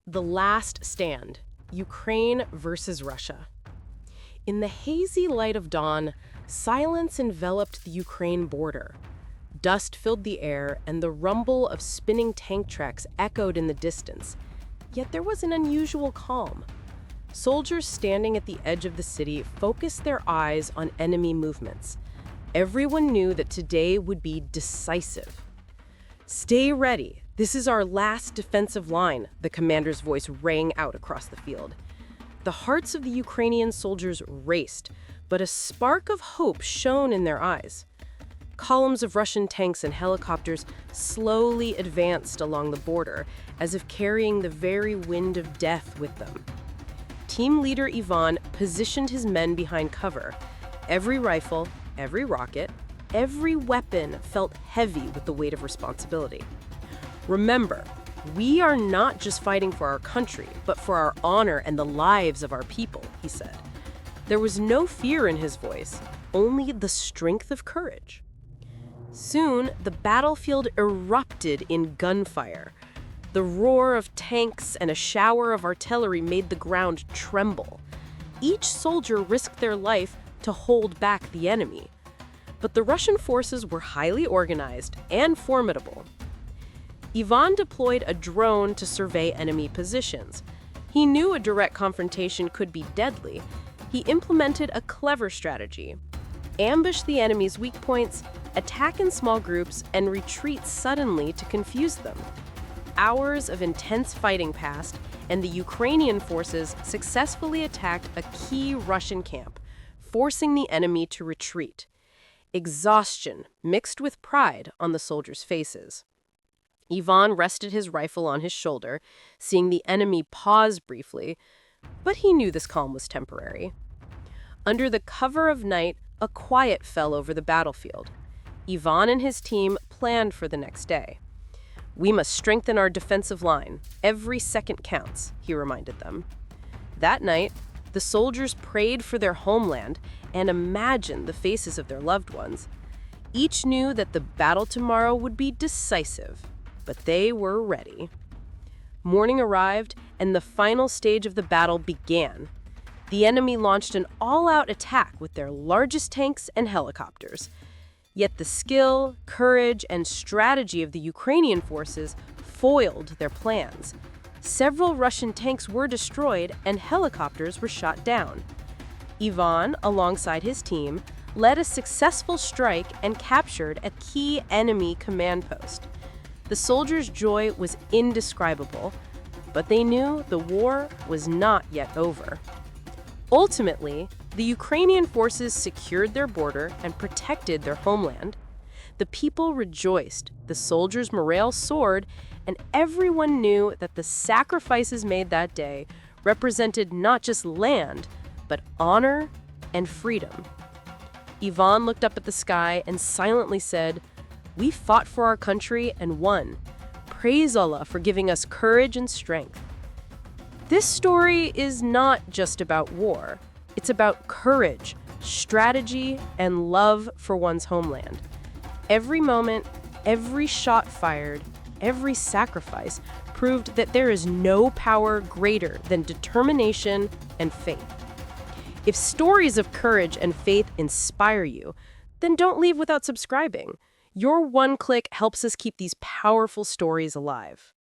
The Last Stand, Ukraine versus Russia. In the hazy light of dawn, silence enveloped the Ukraine border. Dust filled the air, and the rumble of spinning tank tracks echoed in the distance. Yet there was an unusual calm. Soldiers standing at the edge of the city focused their eyes on enemy movements. Everyone knew that today would be decisive. "Stay ready. This is our last defensive line," the commander's voice rang out across the field. The hearts of the Ukrainian soldiers raced, but a spark of hope shone in their eyes. Columns of Russian tanks and helicopters slowly advanced along the border, as if carrying the very wind of death with them. Team leader Ivan positioned his men behind cover. Every rifle, every rocket, every weapon felt heavy with the weight of responsibility. "Remember, we are not just fighting for our country, but for our honor and the lives of our people," he said. There was no fear in his voice, only the strength of courage. Soon, the battlefield erupted in gunfire. The roar of tanks and a shower of artillery made the ground tremble. Each soldier risked their life to hold back the enemy. But the Russian forces were highly organized and formidable. Ivan deployed a drone to survey enemy positions. He knew a direct confrontation could be deadly. He implemented a clever strategy: ambush the enemy's weak points, attack in small groups, and retreat suddenly to confuse them. Hours of intense fighting passed, and the Ukrainian forces successfully attacked a key Russian camp, forcing the enemy to retreat. Exhaustion mixed with pride on the soldiers' faces. Ivan rested his rifle on his shoulder, seeing the enemy pause briefly, but he knew this calm was temporary. Under the cover of night, a quiet fell over the battlefield. Ivan and his team planned for the next day. "We must strengthen our defensive line. Every second counts," he reminded them. That night, the soldiers prayed for their homeland and imagined the faces of their loved ones. Each knew that the battle tomorrow would be decisive, but they were ready. Morning arrived, and the final stage of the battle began. The enemy launched an all-out attack with their largest tanks and helicopters. Yet the skill, courage, and strategy of the Ukrainian forces foiled their plans. Several Russian tanks were destroyed, and helicopters were shot down. Ivan, alongside his team, led a successful strike and captured a key enemy command post. The soldiers' joy was indescribable, but they knew the war was not yet over. Ultimately, the Ukrainian forces secured their border and protected their homeland. The people rejoiced, the soldiers' morale soared, and everyone knew that the sacrifices made that day represented not just land, but honor and freedom. Ivan looked up at the sky and silently said, "We fought for our country and won. Praise Allah for giving us courage and strength." This story is not just about war. It's about courage, strategy, and love for one's homeland. Every moment, every shot fired, every sacrifice proved that there is no power greater than determination and faith. If stories of courage and faith inspire you, then don't leave without subscribing. Your one click helps us keep these powerful stories alive.